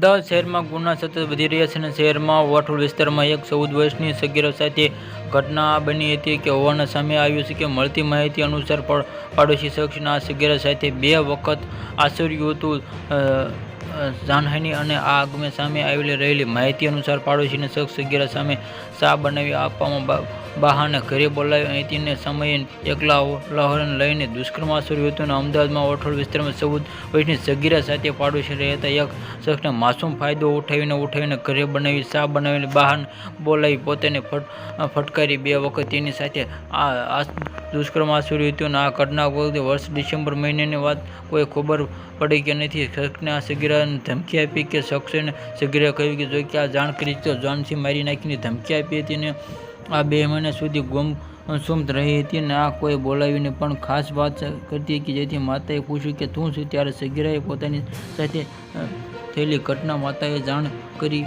અમદાવાદ શહેરમાં ગુના સતત વધી રહ્યા છે અને શહેરમાં વાઠોડ વિસ્તારમાં એક 14 વર્ષની સગીરા સાથે ઘટના બની હતી કે હોવાના સામે આવ્યું છે કે મળતી માહિતી અનુસાર પાડોશી શખ્સના આ સગીરા સાથે 2 વખત આચર્યું હતું જાનહાનિ અને આ અંગે સામે આવેલી રહેલી માહિતી અનુસાર પાડોશીને શખ્સ સગીરા સામે ચા બનાવી આપવામાં બહાને ઘરે બોલાવી અહીંથી સમયે એકલા લાહોરને લઈને દુષ્કર્મ આચર્યું હતું અને અમદાવાદમાં વાઠોડ વિસ્તારમાં 14 વર્ષની સગીરા સાથે પાડોશી રહેતા એક શખ્સને માસૂમ ફાયદો ઉઠાવીને ઘરે બનાવી ચા બનાવીને બહાર બોલાવી પોતાને ફટકારી 2 વખત તેની સાથે આ દુષ્કર્મ આચર્યું હતું અને આ ઘટના વખતે વર્ષ ડિસેમ્બર મહિનાની વાત કોઈ ખબર પડી કે નથી. શખ્સને આ સગીરાને ધમકી આપી કે શખ્સે સગીરાએ કહ્યું કે જો કે આ જાણ કરી તો જાનથી મારી નાખીને ધમકી આપી હતી અને આ 2 મહિના સુધી ગુમસુમ રહી હતી અને આ કોઈ બોલાવીને પણ ખાસ વાત કરતી કે જેથી માતાએ પૂછ્યું કે તું શું, ત્યારે સગીરાએ પોતાની સાથે થયેલી ઘટના માતાએ જાણ કરી